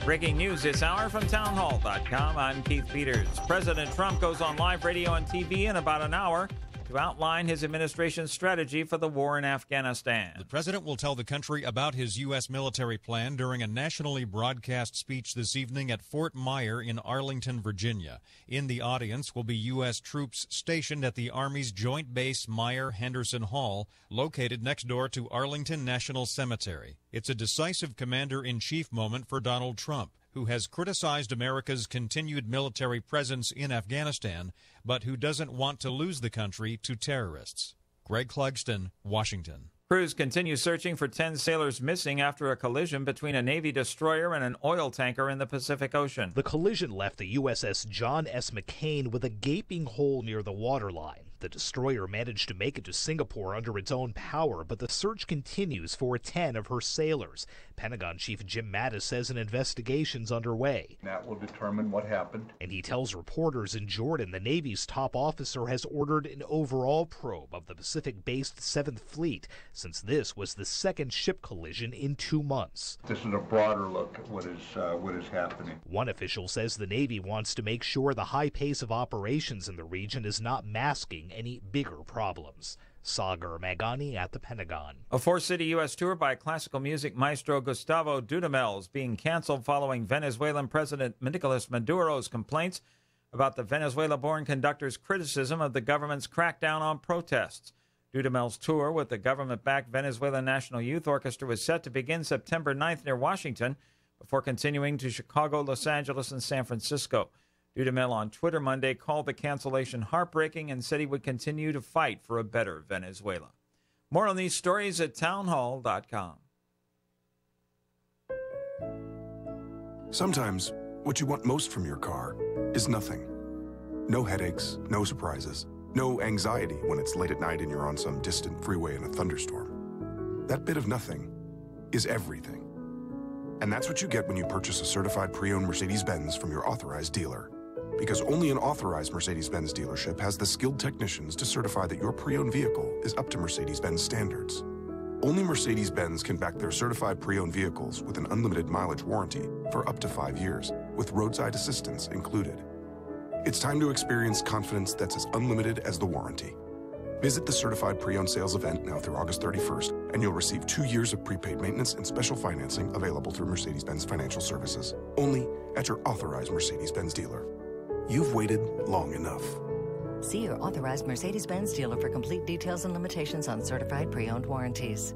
Breaking news this hour from townhall.com. I'm Keith Peters. President Trump goes on live radio and TV in about an hour to outline his administration's strategy for the war in Afghanistan. The president will tell the country about his U.S. military plan during a nationally broadcast speech this evening at Fort Myer in Arlington, Virginia. In the audience will be U.S. troops stationed at the Army's Joint Base Myer-Henderson Hall, located next door to Arlington National Cemetery. It's a decisive commander-in-chief moment for Donald Trump, who has criticized America's continued military presence in Afghanistan, but who doesn't want to lose the country to terrorists. Greg Clugston, Washington. Crews continue searching for 10 sailors missing after a collision between a Navy destroyer and an oil tanker in the Pacific Ocean. The collision left the USS John S. McCain with a gaping hole near the waterline. The destroyer managed to make it to Singapore under its own power, but the search continues for 10 of her sailors. Pentagon Chief Jim Mattis says an investigation's underway. That will determine what happened. And he tells reporters in Jordan the Navy's top officer has ordered an overall probe of the Pacific-based 7th Fleet, since this was the second ship collision in 2 months. This is a broader look at what is happening. One official says the Navy wants to make sure the high pace of operations in the region is not masking any bigger problems. Sagar Magani at the Pentagon. A four-city U.S. tour by classical music maestro Gustavo Dudamel is being canceled following Venezuelan President Nicolas Maduro's complaints about the Venezuela-born conductor's criticism of the government's crackdown on protests. Dudamel's tour with the government-backed Venezuelan National Youth Orchestra was set to begin September 9th near Washington, before continuing to Chicago, Los Angeles, and San Francisco. Dudamel on Twitter Monday called the cancellation heartbreaking and said he would continue to fight for a better Venezuela. More on these stories at townhall.com. Sometimes what you want most from your car is nothing. No headaches, no surprises, No anxiety when it's late at night and you're on some distant freeway in a thunderstorm. That bit of nothing is everything. And that's what you get when you purchase a certified pre-owned Mercedes-Benz from your authorized dealer. Because only an authorized Mercedes-Benz dealership has the skilled technicians to certify that your pre-owned vehicle is up to Mercedes-Benz standards. Only Mercedes-Benz can back their certified pre-owned vehicles with an unlimited mileage warranty for up to 5 years, with roadside assistance included. It's time to experience confidence that's as unlimited as the warranty. Visit the certified pre-owned sales event now through August 31st, and you'll receive 2 years of prepaid maintenance and special financing available through Mercedes-Benz Financial Services, only at your authorized Mercedes-Benz dealer. You've waited long enough. See your authorized Mercedes-Benz dealer for complete details and limitations on certified pre-owned warranties.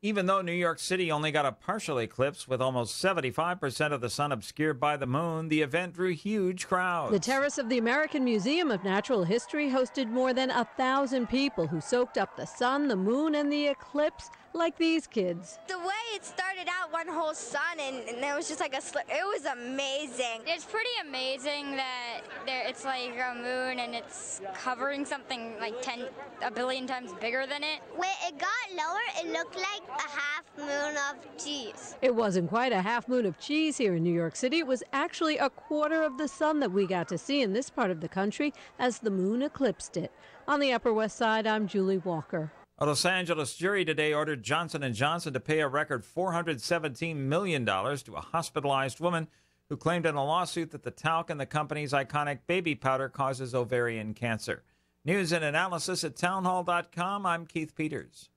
Even though New York City only got a partial eclipse with almost 75% of the sun obscured by the moon, the event drew huge crowds. The terrace of the American Museum of Natural History hosted more than 1,000 people who soaked up the sun, the moon, and the eclipse like these kids. The way it started out, one whole sun, and there was just like a slip. It was amazing. It's pretty amazing that it's like a moon and it's covering something like 1 billion times bigger than it. When it got lower, it looked like a half moon of cheese. It wasn't quite a half moon of cheese here in New York City. It was actually a quarter of the sun that we got to see in this part of the country as the moon eclipsed it. On the Upper West Side, I'm Julie Walker. A Los Angeles jury today ordered Johnson & Johnson to pay a record $417 million to a hospitalized woman who claimed in a lawsuit that the talc in the company's iconic baby powder causes ovarian cancer. News and analysis at townhall.com. I'm Keith Peters.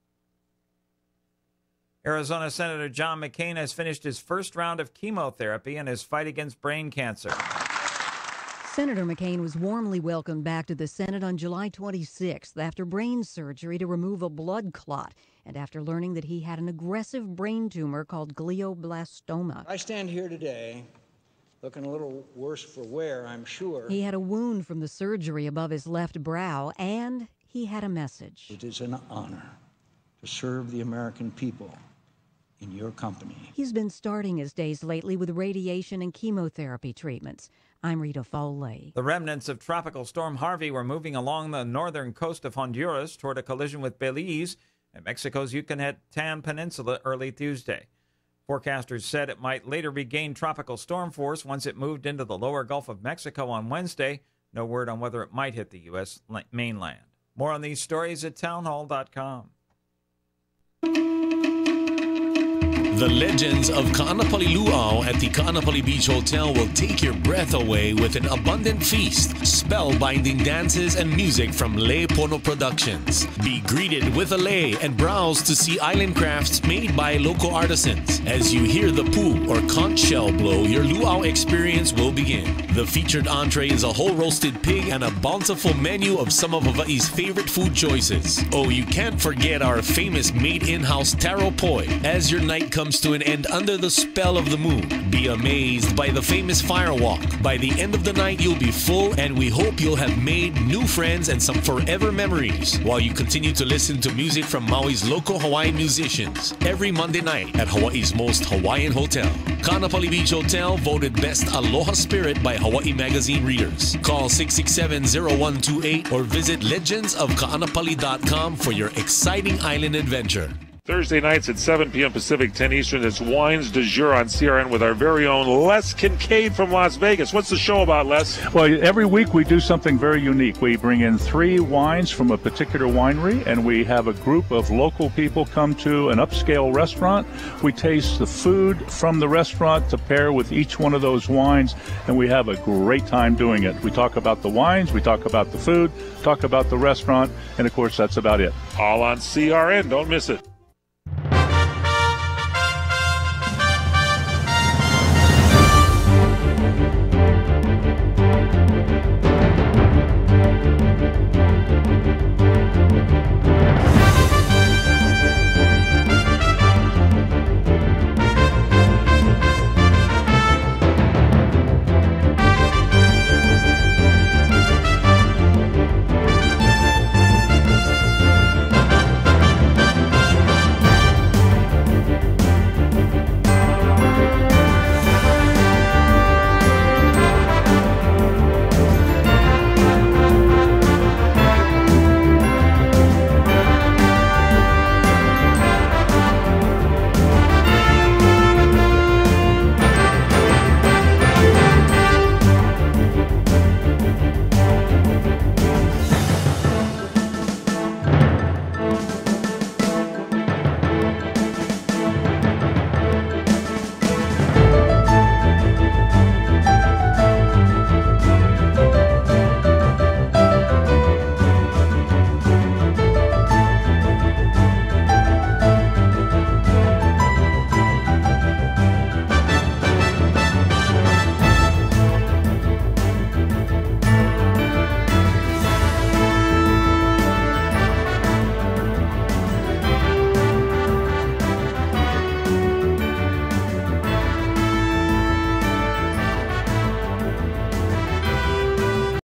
Arizona Senator John McCain has finished his first round of chemotherapy in his fight against brain cancer. Senator McCain was warmly welcomed back to the Senate on July 26th after brain surgery to remove a blood clot and after learning that he had an aggressive brain tumor called glioblastoma. I stand here today looking a little worse for wear, I'm sure. He had a wound from the surgery above his left brow, and he had a message. It is an honor to serve the American people in your company. He's been starting his days lately with radiation and chemotherapy treatments. I'm Rita Foley. The remnants of Tropical Storm Harvey were moving along the northern coast of Honduras toward a collision with Belize and Mexico's Yucatan Peninsula early Tuesday. Forecasters said it might later regain tropical storm force once it moved into the lower Gulf of Mexico on Wednesday. No word on whether it might hit the U.S. mainland. More on these stories at townhall.com. The legends of Ka'anapali Luau at the Ka'anapali Beach Hotel will take your breath away with an abundant feast, spellbinding dances, and music from Lei Pono Productions. Be greeted with a lei and browse to see island crafts made by local artisans. As you hear the pu or conch shell blow, your luau experience will begin. The featured entree is a whole roasted pig and a bountiful menu of some of Hawaii's favorite food choices. Oh, you can't forget our famous made in-house taro poi. As your night comes to an end under the spell of the moon, be amazed by the famous firewalk. By the end of the night, you'll be full, and we hope you'll have made new friends and some forever memories while you continue to listen to music from Maui's local Hawaiian musicians every Monday night at Hawaii's most Hawaiian hotel. Ka'anapali Beach Hotel voted Best Aloha Spirit by Hawaii Magazine readers. Call 667-0128 or visit legendsofka'anapali.com for your exciting island adventure. Thursday nights at 7 p.m. Pacific, 10 Eastern, it's Wines du Jour on CRN with our very own Les Kincaid from Las Vegas. What's the show about, Les? Well, every week we do something very unique. We bring in 3 wines from a particular winery, and we have a group of local people come to an upscale restaurant. We taste the food from the restaurant to pair with each one of those wines, and we have a great time doing it. We talk about the wines, we talk about the food, talk about the restaurant, and of course that's about it. All on CRN. Don't miss it.